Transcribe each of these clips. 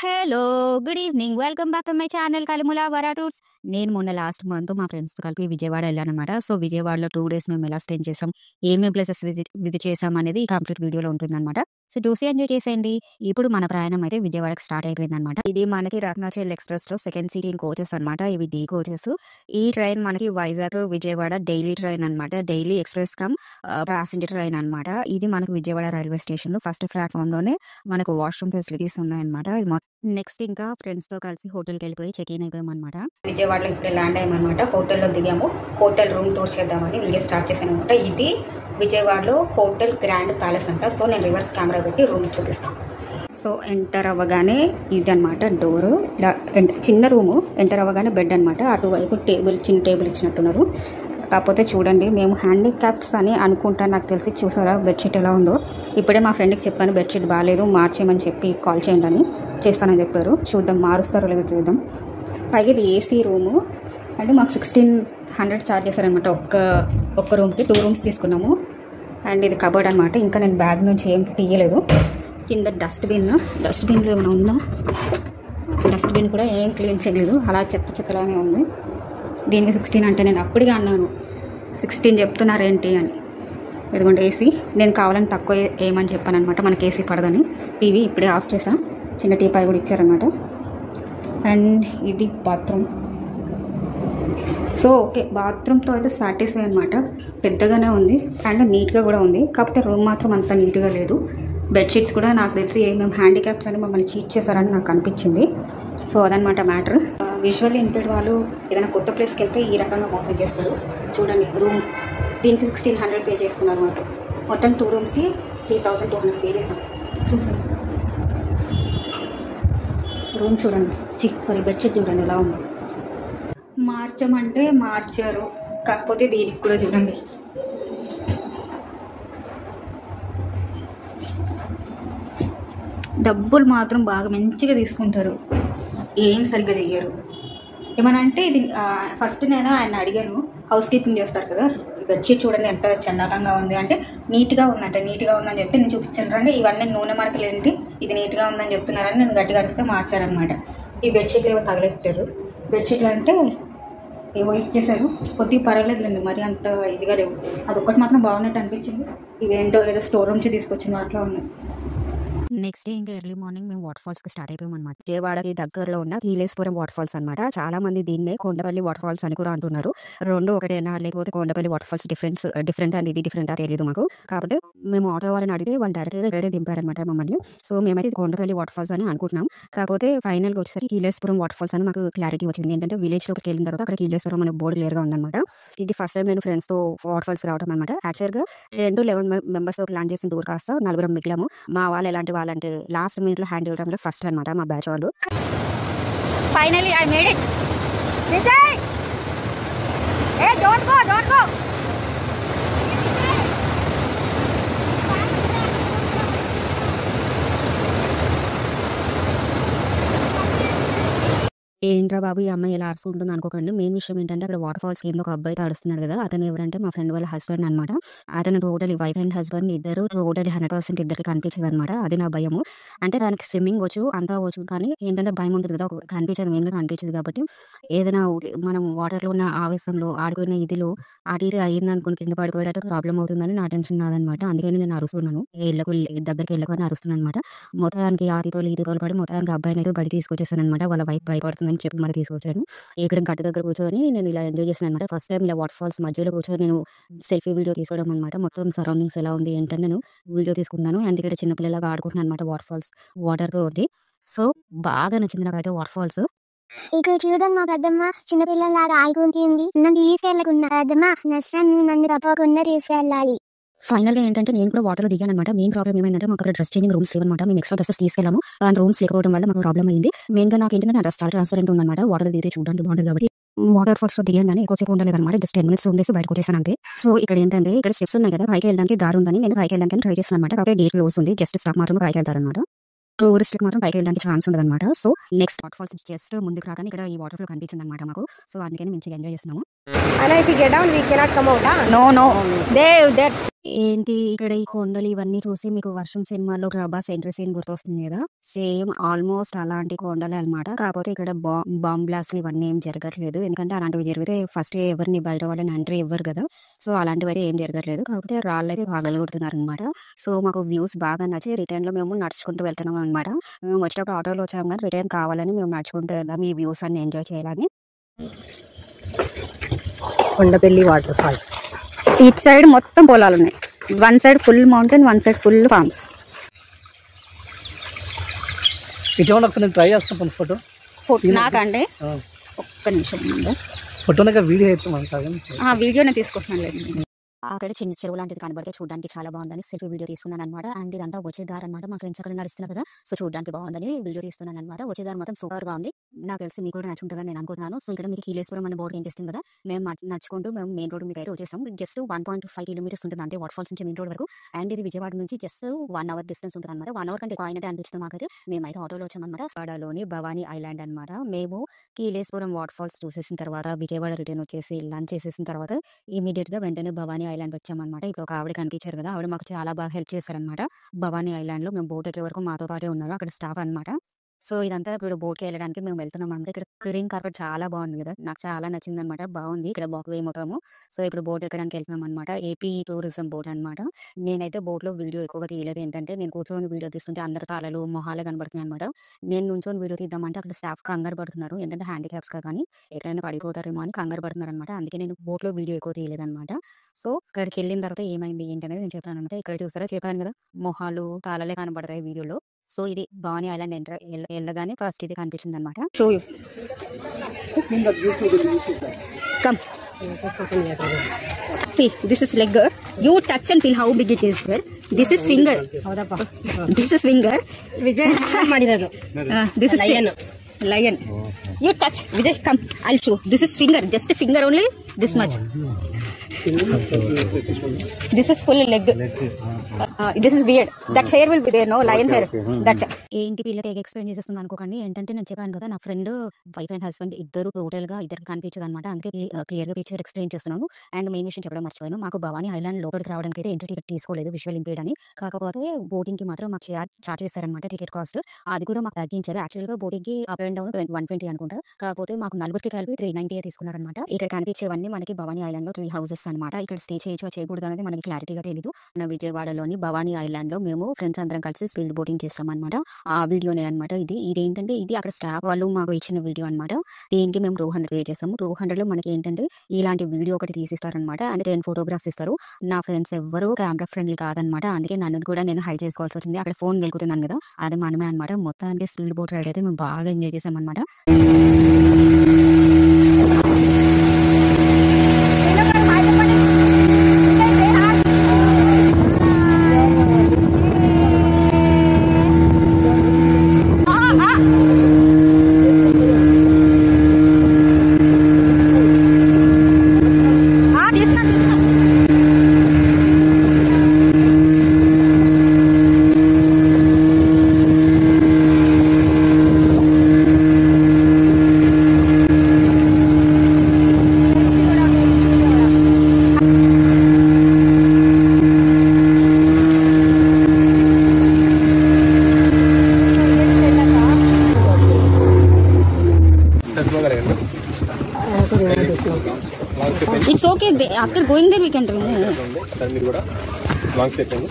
Hello! Good evening. Welcome back to my channel కలిముల వరా tours. నేను మొన్న లాస్ట్ మంత్ మా ఫ్రెండ్స్‌తో కలిపి విజయవాడ ఎళ్ళాననమాట. సో, విజయవాడలో 2 డేస్ మేము ఎలా స్పెండ్ చేసాం, ఏమేం ప్లేసెస్ విజిట్ చేసాం అనేది కంప్లీట్ వీడియోలో ఉంటుందనమాట. సో, చూసి ఎంజాయ్ చేసేయండి. ఇప్పుడు మన ప్రయాణం అయితే విజయవాడకి స్టార్ట్ అయిపోయిందనమాట. ఇది మనకి రత్నాచల్ ఎక్స్‌ప్రెస్‌లో సెకండ్ సీటింగ్ కోచెస్ అనమాట. ఇవి డే కోచెస్. ఈ ట్రైన్ మనకి వైజాగ్, విజయవాడ డైలీ ట్రైన్ అనమాట. Daily express come passenger train అనమాట. ఇది మనకు విజయవాడ రైల్వే స్టేషన్‌లో ఫస్ట్ ప్లాట్‌ఫామ్‌లోనే మనకు వాష్‌రూమ్ ఫెసిలిటీస్ ఉన్నాయన్నమాట. నెక్స్ట్ ఇంకా ఫ్రెండ్స్‌తో కలిసి హోటల్‌కెళ్ళిపోయి చెక్ ఇన్ అయిపోయామన్నమాట. విజయవాడలో ఇప్పుడే ల్యాండ్ అయ్యామన్నమాట. హోటల్‌లో దిగాము. హోటల్ రూమ్ టూర్ చేద్దామని వీడియో స్టార్ట్ చేశానన్నమాట. ఇది విజయవాడలో హోటల్ గ్రాండ్ ప్యాలెస్ అంట. సో, నేను రివర్స్ కెమెరా పెట్టి రూమ్ చూపిస్తాను. సో, ఎంటర్ అవ్వగానే ఇదన్నమాట డోరు. ఇలా చిన్న రూము. ఎంటర్ అవ్వగానే బెడ్ అనమాట. అటువైపు చిన్న టేబుల్ ఇచ్చినట్టున్నారు. కాకపోతే చూడండి, మేము హ్యాండిక్యాప్స్ అని అనుకుంటా, నాకు తెలిసి. చూసారా బెడ్షీట్ ఎలా ఉందో? ఇప్పుడే మా ఫ్రెండ్కి చెప్పాను బెడ్షీట్ బాగాలేదు, మార్చేయమని చెప్పి కాల్ చేయండి అని. చేస్తానని చెప్పారు. చూద్దాం మారుస్తారో లేదో చూద్దాం. పైగా ఇది ఏసీ రూము. అంటే మాకు 1600 ఛార్జ్ చేశారనమాట. ఒక్క రూమ్కి 2 రూమ్స్ తీసుకున్నాము. అండ్ ఇది కబోర్డ్ అనమాట. ఇంకా నేను బ్యాగ్ నుంచి ఏం తీయలేదు. కింద డస్ట్బిన్లో ఏమైనా ఉందా? డస్ట్బిన్ కూడా ఏం క్లీన్ చేయలేదు, అలా చెత్తలానే ఉంది. దీనికి 16 అంటే నేను అప్పటికే అన్నాను 16 చెప్తున్నారేంటి అని. ఇదిగోండి ఏసీ. నేను కావాలని తక్కువ ఏమని చెప్పాను అనమాట, మనకి ఏసీ పడదని. టీవీ ఇప్పుడే ఆఫ్ చేసా. చిన్న టీపాయ్ కూడా ఇచ్చారనమాట. అండ్ ఇది బాత్రూమ్. సో ఓకే, బాత్రూమ్తో అయితే సాటిస్ఫై అనమాట. పెద్దగానే ఉంది అండ్ నీట్గా కూడా ఉంది. కాకపోతే రూమ్ మాత్రం అంత నీట్గా లేదు. బెడ్షీట్స్ కూడా నాకు తెలిసి మేము హ్యాండిక్యాప్స్ అని మమ్మల్ని చీట్ చేశారని నాకు అనిపించింది. సో అదనమాట మ్యాటర్. విజువల్లీ ఇంతటి వాళ్ళు ఏదైనా కొత్త ప్లేస్కి వెళ్తే ఈ రకంగా మోసం చేస్తారు. చూడండి, రూమ్ దీనికి 1600 పే చేసుకున్నారు మాకు. మొత్తం 2 రూమ్స్కి 3200 పే చేసాం. చూసాను రూమ్ చూడండి, బెడ్షీట్ చూడండి ఎలా ఉంది. మార్చమంటే మార్చారు. కాకపోతే దీనికి కూడా చూడండి, డబ్బులు మాత్రం బాగా మంచిగా తీసుకుంటారు, ఏం సరిగ్గా చెయ్యరు. ఏమన్నా అంటే ఇది ఫస్ట్ నేను ఆయన అడిగాను, హౌస్ కీపింగ్ చేస్తారు కదా, బెడ్షీట్ చూడండి ఎంత చండాలంగా ఉంది అంటే, నీట్గా ఉందంటే నీట్గా ఉందని చెప్తే నేను చూపించాను రండి, ఇవన్నీ నూనె మరకలు ఏంటి, ఇది నీట్గా ఉందని చెప్తున్నారని నేను గట్టిగా అరిస్తే మార్చారనమాట. ఈ బెడ్షీట్లు ఏవో తగలేస్తారు. బెడ్షీట్లు అంటే ఏవో ఇచ్చేసారు, కొద్దిగా పర్వాలేదులేండి, మరి అంత ఇదిగా లేవు. అదొక్కటి మాత్రం బాగున్నట్టు అనిపించింది. ఇవేంటో ఏదో స్టోర్ నుంచి తీసుకొచ్చిన అట్లా ఉన్నాయి. నెక్స్ట్ డే ఇంకా ఎర్లీ మార్నింగ్ మేము వాటర్ ఫాల్స్కి స్టార్ట్ అయిపోయామన్నమాట. విజయవాడకి దగ్గరలో ఉన్న కీలేశ్వరం వాటర్ ఫాల్స్ అనమాట. చాలా మంది దీన్నే కొండపల్లి వాటర్ ఫాల్స్ అని కూడా అంటున్నారు. రెండు ఒకటేనా లేకపోతే Kondapalli waterfalls different and ఇది డిఫరెంట్ తెలియదు మాకు. కాకపోతే మేము ఆటో వాళ్ళని అడిగితే వాళ్ళు డైరెక్ట్గా ఇక్కడే దింపారనమాట మమ్మల్ని. సో మేమైతే కొండపల్లి వాటర్ ఫాల్స్ అని అనుకుంటున్నాం. కాకపోతే ఫైనల్గా వచ్చేసరికి కీలేశ్వరం వాటర్ ఫాల్స్ అని మాకు క్లారిటీ వచ్చింది. ఏంటంటే విలేజ్లోకి వెళ్ళిన తర్వాత అక్కడ కీలేశ్వరం అనే బోర్డు క్లియర్గా ఉందన్నమాట. ఇది ఫస్ట్ టైం నేను ఫ్రెండ్స్తో వాటర్ ఫాల్స్ రావడం అనమాట. యాక్చువల్గా 11 మెంబర్స్ ప్లాన్ చేసిన టూర్ కాస్త 4 మిగిలాము. మా వాళ్ళు ఎలాంటి వాళ్ళంటే లాస్ట్ మినిట్లో హ్యాండ్ ఇవ్వడంలో ఫస్ట్ అనమాట మా బ్యాచ్ వాళ్ళు. Finally I made it. Vijay, A don't go. ఏంట్రా బాబు ఈ అమ్మాయి ఎలా అరుస్తుంటుంది అనుకోకండి. మెయిన్ విషయం ఏంటంటే అక్కడ వాటర్ ఫాల్స్ కింద ఒక అబ్బాయితో అరుస్తున్నాడు కదా, అతను ఎవరంటే మా ఫ్రెండ్ వాళ్ళ హస్బెండ్ అనమాట. అతను టోటలీ వైఫ్ అండ్ హస్బెండ్ ఇద్దరు టోటలీ 100% ఇద్దరికి కనిపించదు అనమాట. అది నా భయము. అంటే దానికి స్విమ్మింగ్ వచ్చు, అంతా వచ్చు, కానీ ఏంటంటే భయం ఉంటుంది కదా, కనిపించదు, మెయిన్గా కనిపించదు. కాబట్టి ఏదైనా మనం వాటర్లో ఉన్న ఆవేశంలో ఆడుకునే ఇదిలో అటు ఇటు అయ్యింది అనుకుని కింద పడిపోయేటట్టు ప్రాబ్లం అవుతుందని నా టెన్షన్ నాదనమాట. అందుకని నేను అరుస్తున్నాను, దగ్గరికి వెళ్ళకొని అరుస్తున్నాను అనమాట. మొత్తానికి ఈతతోలు పడి మొత్తానికి అబ్బాయిని అయితే బయట తీసుకొచ్చేసాను అనమాట. వాళ్ళ వైఫ్ భయపడుతుంది అని చెప్పి మరి తీసుకొచ్చాను. ఇక్కడ గట్టు దగ్గర కూర్చొని నేను ఇలా ఎంజాయ్ చేశాను అనమాట. ఫస్ట్ టైం ఇలా వాటర్ ఫాల్స్ మధ్యలో కూర్చొని నేను సెల్ఫీ వీడియో తీసుకోవడం అనమాట. మొత్తం సరౌండింగ్స్ ఎలా ఉంది ఏంటని నేను వీడియో తీసుకున్నాను. అండ్ ఇక్కడ చిన్నపిల్లలాగా ఆడుకుంటున్నాను అనమాట వాటర్ ఫాల్స్ వాటర్తో. సో బాగా నచ్చింది నాకైతే వాటర్ ఫాల్స్. ఇక్కడ చూడడం మా పెద్దమ్మ చిన్నపిల్లలాగా ఆడుకుంటుంది. నన్ను తీసుకెళ్ళకున్నా పెద్దమ్మ, నష్టం నన్ను తప్పకుండా తీసుకెళ్ళాలి. ఫైనల్ గా ఏంటంటే నేను కూడా వాటర్ లో దిగాను అనమాట. మెయిన్ ప్రాబ్లం ఏమైందంటే మాకు అక్కడ డ్రెస్ చేంజింగ్ రూమ్స్ లేవన్నమాట. మేము ఎక్స్ట్రా డ్రెస్సెస్ తీసుకెళ్ళాము, ఆ రూమ్స్ లేకపోవడం వల్ల మాకు ప్రాబ్లం అయింది. మెయిన్ గా నాకు ఏంటంటే నా డ్రెస్ చాలా ట్రాన్స్పరెంట్ ఉందన్నమాట. వాటర్ దిగితే చూడడానికి బాగుంటుంది కాబట్టి వాటర్ ఫాల్స్ లో దిగాను. ఎక్కువసేపు ఉండలేదు అనమాట, జస్ట్ 10 minutes ఉండేసి బయటకు వచ్చేసాను అంతే. సో ఇక్కడ ఏంటంటే ఇక్కడ స్టెప్స్ ఉన్నాయి కదా, పైకి వెళ్ళడానికి దారి ఉందని నేను పైకి వెళ్ళడానికి ట్రై చేస్తాను అనమాట. కాబట్టి గేట్ క్లోజ్ ఉంది, జస్ట్ స్టాప్ మాత్రం పైకి వెళ్తారనమాట. టూరిస్ట్కి మాత్రం పైకి వెళ్ళడానికి ఛాన్స్ ఉండదు అనమాట. So next waterfalls just ముందుకు రాగానే ఇక్కడ ఈ వాటర్ ఫ్లో కనిపించింది అనమాట మాకు. సో అందుకని మంచిగా ఎంజాయ్ చేస్తున్నాము. And if we get down, we cannot come out. No. That ఏంటి ఇక్కడ ఈ కొండలు ఇవన్నీ చూసి మీకు వర్షం సినిమాలో ప్రభాస్ ఎంట్రీ సీన్ గుర్తొస్తుంది కదా, సేమ్ ఆల్మోస్ట్ అలాంటి కొండలే అనమాట. కాకపోతే ఇక్కడ బాంబ్ బ్లాస్ట్ ఇవన్నీ ఏం జరగట్లేదు, ఎందుకంటే అలాంటివి జరిగితే ఫస్ట్ ఎవరిని బయట వాళ్ళని ఎంట్రీ ఇవ్వరు కదా. సో అలాంటివి అయితే ఏం జరగట్లేదు. కాకపోతే రాళ్ళు అయితే పగలగొడుతున్నారు అనమాట. సో మాకు వ్యూస్ బాగా నచ్చి రిటర్న్ లో మేము నడుచుకుంటూ వెళ్తున్నాం అనమాట. మేము వచ్చేటప్పుడు ఆటోలో వచ్చాం కానీ రిటర్న్ కావాలని మేము నడుచుకుంటూ వెళ్దాం ఈ వ్యూస్ అన్ని ఎంజాయ్ చేయాలని. Kondapalli waterfalls. ఇటు సైడ్ మొత్తం పొలాలు ఉన్నాయి. One side full mountain, one side full farms. ఇటువంటి ఒకసారి నేను ట్రై చేస్తాను ఫోటో నాకంటే ఒక్క నిమిషం ఫోటోనగా వీడియో అయితే మనకు వీడియోనే తీసుకుంటున్నాను లేదు. అక్కడ చిన్న చెరువు లాంటిది కనబడితే చూడడానికి చాలా బాగుందని సెల్ఫీ వీడియో తీసుకున్నాను అనమాట. అండ్ ఇదంతా వచ్చేదారు అనమాట. మా ఫ్రెండ్స్ అక్కడ నడుస్తున్నారు కదా, సో చూడడానికి బాగుందని వీడియో తీస్తున్నాను అనమాట. వచ్చేదారు మొత్తం సూపర్ గా ఉంది. నాకు తెలిసి మీకు కూడా నచ్చుంటుందని నేను అనుకుంటున్నాను. సో ఇక్కడ మీకు కీలేశ్వరం అనే బోర్డు కనిపిస్తుంది కదా, మేము నడుచుకుంటూ మేము మెయిన్ రోడ్ మీకు అయితే వచ్చేసాం. జస్ట్ 1.5 కిలోమీటర్స్ ఉంటుంది అంటే వాటర్ ఫాల్స్ నుంచి మెయిన్ రోడ్ వరకు. అండ్ ఇది విజయవాడ నుంచి జస్ట్ 1 అవర్ డిస్టెన్స్ ఉంటుంది అనమాట. 1 అవర్ కంటే ఎక్కువ అయినట్టు అనిపించింది మాకైతే. మేమైతే ఆటోలో వచ్చామన్నమాట. విజయవాడలోని భవానీ ఐలాండ్ అనమాట. మేము కీలేశ్వరం వాటర్ ఫాల్స్ చూసేసిన తర్వాత విజయవాడ రిటర్న్ వచ్చేసి లంచ్ చేసేసిన తర్వాత ఇమీడియట్ గా వెంటనే భవానీ ఐలాండ్ వచ్చామన్నమాట. ఇప్పుడు ఒక ఆవిడ కనిపించారు కదా, ఆవిడ మాకు చాలా బాగా హెల్ప్ చేశారనమాట. భవానీ ఐలాండ్ లో మేము బోట్ ఎక్కే వరకు మాతో పాటే ఉన్నారు అక్కడ స్టాఫ్ అనమాట. సో ఇదంతా ఇప్పుడు బోట్కి వెళ్ళడానికి మేము వెళ్తున్నాం అనమాట. ఇక్కడ గ్రీన్ కార్పెట్ చాలా బాగుంది కదా, నాకు చాలా నచ్చింది అనమాట. బాగుంది ఇక్కడ వాక్ వే మొత్తము. సో ఇప్పుడు బోట్ ఎక్కడానికి వెళ్తున్నాం అనమాట. ఏపీ టూరిజం బోట్ అనమాట. నేనైతే బోట్ లో వీడియో ఎక్కువగా తీయలేదు, ఏంటంటే నేను కూర్చొని వీడియో తీస్తుంటే అందరి తాళలు మొహాలే కనబడుతున్నాయి అనమాట. నేను నుంచొని వీడియో తీద్దామంటే అక్కడ స్టాఫ్ కంగారు పడుతున్నారు, ఏంటంటే హ్యాండిక్యాప్స్ కానీ ఎక్కడైనా పడిపోతారేమో అని కంగారు పడుతున్నారు అనమాట. అందుకే నేను బోట్ లో వీడియో ఎక్కువ తీయలేదు అనమాట. సో అక్కడికి వెళ్ళిన తర్వాత ఏమైంది ఏంటనేది నేను చెప్తాను అనమాట. ఇక్కడ చూస్తారా, చెప్పాను కదా మొహాలు తాళలే కనబడతాయి వీడియోలో. సో ఇది భవానీ ఐలాండ్ ఎంటర్ వెళ్ళగానే ఫస్ట్ ఇది కనిపించింది అనమాట. See, this is leg. You touch and feel how big it is there. This is finger. This is finger. Vijay ಮಾಡಿರೋದು. This is lion. You touch. Vijay, come. I'll show. This is finger. Just a finger only. This much. This is full leg. This is weird. That hair will be there, no lion hair. That ఏంటి పిల్లకి explain చేసేస్తుంది అనుకోకండి. ఏంటంటే నేను చెప్పాను కదా, నా friend wife and husband ఇద్దరు టోటల్ గా ఇద్దరికి కనిపించదు అనమాట. అందుకే క్లియర్ గా పిక్చర్ ఎక్స్ప్లెయిన్ చేస్తున్నాను. అండ్ మెయిన్ విషయం చెప్పడం మర్చిపోయాను, మాకు భవానీ ఐలాండ్ లోపలికి రావడానికి అయితే ఎంట్రీ టికెట్ తీసుకోలేదు విజువల్ ఇంపేడ్ అని. కాకపోతే బోటింగ్ కి మాత్రం మాకు చార్జ్ చేశారనమాట టికెట్ కాస్ట్. అది కూడా మాకు తగ్గించారు. యాక్చువల్ గా బోటింగ్ కి అప్ అండ్ డౌన్ 120 అనుకుంటా. కాకపోతే మాకు నలుగురికి కలిపి 390 తీసుకున్నారనమాట. ఇక్కడ కనిపించేవన్నీ మనకి భవానీ ఐలాండ్ లో 3 హౌసెస్ అనమాట. ఇక్కడ స్టే చేయొచ్చు చేయకూడదు అనేది మనకి క్లారిటీగా తెలియదు. మన విజయవాడలోని భవానీ ఐలాండ్ లో మేము ఫ్రెండ్స్ అందరం కలిసి స్పీడ్ బోటింగ్ చేస్తాం అనమాట. ఆ వీడియోనే అనమాట ఇది. ఇదేంటంటే ఇది అక్కడ స్టాఫ్ వాళ్ళు మాకు ఇచ్చిన వీడియో అనమాట. దీనికి మేము 200 పే చేస్తాము. 200 లో మనకి ఏంటంటే ఇలాంటి వీడియో ఒకటి తీసిస్తారనమాట. అంటే 10 ఫోటోగ్రాఫ్స్ ఇస్తారు. నా ఫ్రెండ్స్ ఎవ్వరూ కెమెరా ఫ్రెండ్లీ కాదనమాట. అందుకే నన్ను కూడా నేను హైడ్ చేసుకోవాల్సి వచ్చింది. అక్కడ ఫోన్ గెలుకుతున్నాను కదా, అది మనమే అనమాట. మొత్తానికి స్పీడ్ బోట్ రైడ్ అయితే మేము బాగా ఎంజాయ్ చేసాం అనమాట. It's okay. After going there, we can remove. Long second.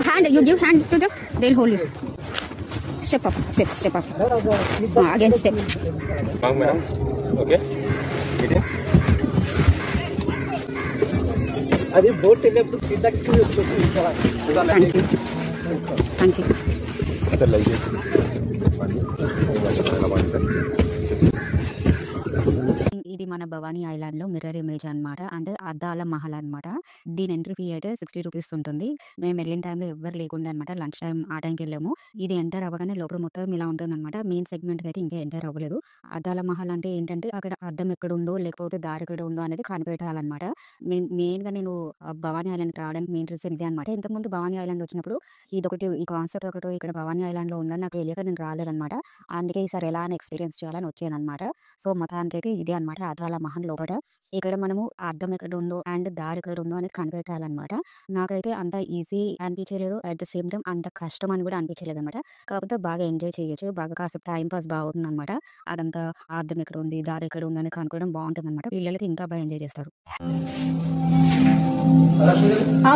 Hand. You give hand to them. They'll hold you. Step up. Step up. Again step. Long madam. Okay. అది boat వెళ్ళేప్పుడు feedbacks Thank you. ఇది మన భవానీ ఐలాండ్‌లో mirror image అనమాట. అంటే అద్దాల మహల్ అనమాట. దీని ఎంట్రీ ఫీ అయితే ₹60 ఉంటుంది. మేము వెళ్ళిన టైంలో ఎవ్వరు లేకుండే అనమాట. లంచ్ టైమ్ ఆ టైంకెళ్ళాము. ఇది ఎంటర్ అవ్వగానే లోపల మొత్తం ఇలా ఉంటుందనమాట. మెయిన్ సెగ్మెంట్‌కైతే ఇంకా ఎంటర్ అవ్వలేదు. అద్దాల మహల్ అంటే ఏంటంటే అక్కడ అద్దం ఎక్కడుందో, లేకపోతే దారి ఎక్కడ ఉందో అనేది కనిపెట్టాలనమాట. మెయిన్‌గా నేను భవానీ ఐలాండ్‌కి రావడానికి మెయిన్ రీజన్ ఇదే అనమాట. ఇంతకుముందు భవానీ ఐలాండ్ వచ్చినప్పుడు ఈ కాన్సెప్ట్ ఒకటి ఇక్కడ భవానీ ఐలాండ్‌లో ఉందని నాకు తెలియక నేను రాలేదనమాట. అందుకే ఈసారి ఎలా అని ఎక్స్‌పీరియన్స్ చేయాలని వచ్చాననమాట. సో, మొత్తానికైతే ఇదే అనమాట అద్దాల మహల్ లోపట. ఇక్కడ మనము ఆ అద్దం ఎక్కడుందో అండ్ దారి ఎక్కడుందో అనేది కనిపెట్టాలనమాట. నాకైతే అంత ఈజీ అనిపించలేదు. అట్ ద సేమ్ టైమ్ అంత కష్టం అని కూడా అనిపించలేదనమాట. కాకపోతే బాగా ఎంజాయ్ చేయొచ్చు. బాగా కాసేపు టైమ్ పాస్ బావుతుందనమాట. అదంతా ఆ అద్దం ఎక్కడుంది, దారి ఎక్కడుంది అని కనుక్కోవడం బావుంటుందనమాట. పిల్లలైతే ఇంకా బాగా ఎంజాయ్ చేస్తారు.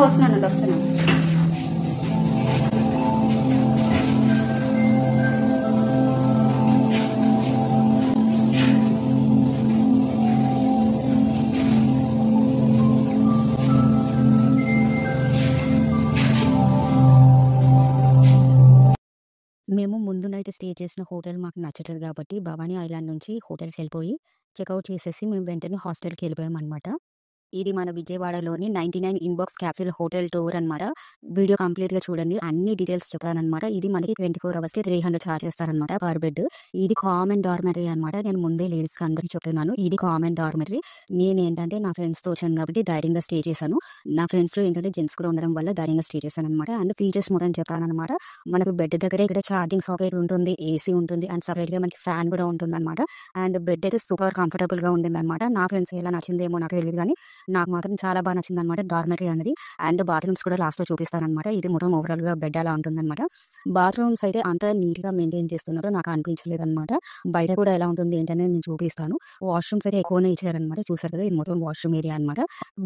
వస్తున్నానండి. వస్తున్నాను. మేము ముందు నైట్ స్టే చేసిన హోటల్ మాకు నచ్చలేదు కాబట్టి భవానీ ఐలాండ్ నుంచి హోటల్‌కెళ్ళిపోయి చెకౌట్ చేసేసి మేము వెంటనే హాస్టల్‌కెళ్ళిపోయామనమాట. ఇది మన విజయవాడలోని 99 ఇన్‌బాక్స్ క్యాప్సూల్ హోటల్ టూర్ అనమాట. వీడియో కంప్లీట్‌గా చూడండి. అన్ని డీటెయిల్స్ చెప్తాననమాట. ఇది మనకి 24 అవర్స్‌కి 300 చార్జ్ చేస్తారనమాట పర్ బెడ్. ఇది కామన్ డార్మెటరీ అనమాట. నేను ముందే లేడీస్‌కి అందరికి చెప్తున్నాను. ఇది కామన్ డార్మెటరీ. నేనేంటంటే నా ఫ్రెండ్స్‌తో వచ్చాను కాబట్టి ధైర్యంగా స్టే చేశాను. నా ఫ్రెండ్స్‌లో ఏంటంటే జెంట్స్ కూడా ఉండడం వల్ల ధైర్యంగా స్టే చేశాననమాట. అండ్ ఫీచర్స్ మొత్తం చెప్తాననమాట. మనకు బెడ్ దగ్గరే ఇక్కడ ఛార్జింగ్ సాకెట్ ఉంటుంది. ఏసీ ఉంటుంది. అండ్ సెపరేట్‌గా మనకి ఫ్యాన్ కూడా ఉంటుందనమాట. అండ్ బెడ్ అయితే సూపర్ కంఫర్టబుల్‌గా ఉండిందనమాట. నా ఫ్రెండ్స్‌కి ఎలా నచ్చిందేమో నాకు తెలీదు గానీ నాకు మాత్రం చాలా బాగా నచ్చిందనమాట డార్మెటరీ అనేది. అండ్ బాత్రూమ్స్ కూడా లాస్ట్‌లో చూపిస్తాననమాట. ఇది మొత్తం ఓవరాల్‌గా బెడ్ అలా ఉంటుందనమాట. బాత్రూమ్స్ అయితే అంత నీట్‌గా మెయింటైన్ చేస్తున్నారో నాకు అనిపించలేదనమాట. బయట కూడా ఎలా ఉంటుంది ఏంటనేది నేను చూపిస్తాను. వాష్‌రూమ్స్ అయితే ఎక్కువనే ఇచ్చారనమాట. చూసారు కదా! ఇది మొత్తం వాష్‌రూమ్ ఏరియా అనమాట.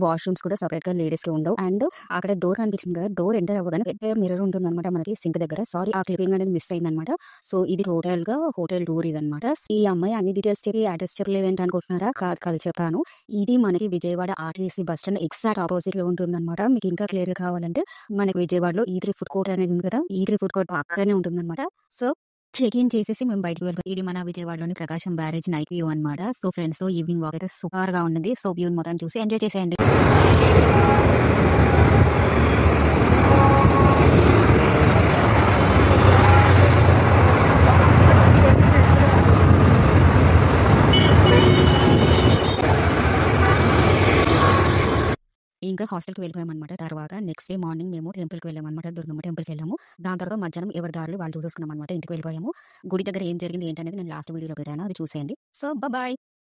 వాష్‌రూమ్స్ కూడా సెపరేట్‌గా లేడీస్‌కి ఉండవు. అండ్ అక్కడ డోర్ కనిపించింది కదా! డోర్ ఎంటర్ అవ్వగానే పెద్ద మిర్రర్ ఉంటుందనమాట మనకి సింక్ దగ్గర. సారీ ఆ క్లిప్పింగ్ అనేది మిస్ అయిందనమాట. సో, ఇది టోటల్‌గా హోటల్ టూర్ ఇదనమాట. ఈ అమ్మాయి అన్ని డీటెయిల్స్ చెప్పి అడ్రస్ చెప్పలేదేంటి అనుకుంటున్నారా? కాదు చెప్తాను. ఇది మనకి Vijayawada RTC bus stand exact ఆపోజిట్‌లో ఉంటుందనమాట. మీకు ఇంకా క్లియర్‌గా కావాలంటే మనకి విజయవాడలో ఈ3 ఫుడ్ కోర్ట్ అనేది ఉంది కదా! ఈ3 ఫుడ్ కోర్ట్ పక్కనే ఉంటుందనమాట. సో, చెక్ ఇన్ చేసేసి మేము బయటికి వెళ్ళిపోయాం. ఇది మన విజయవాడలోని ప్రకాశం బ్యారేజ్ నైట్ వ్యూ అనమాట. సో, ఫ్రెండ్స్‌తో ఈవినింగ్ వాక్ అయితే సూపర్‌గా ఉండింది. సో, వ్యూని మొత్తం చూసి ఎంజాయ్ చేసేయండి. ఇంకా హాస్టల్‌కి వెళ్ళిపోయామనమాట. తర్వాత నెక్స్ట్ డే మార్నింగ్ మేము టెంపుల్‌కి వెళ్ళామనమాట. దుర్గమ్మ టెంపుల్‌కెళ్ళాము. దాని తర్వాత మధ్యాహ్నం ఎవరి దారులు వాళ్ళు చూసేసుకున్నామనమాట. ఇంటికి వెళ్ళిపోయాము. గుడి దగ్గర ఏం జరిగింది ఏంటనేది నేను లాస్ట్ వీడియోలో పెట్టాను. అది చూసేయండి. So, bye.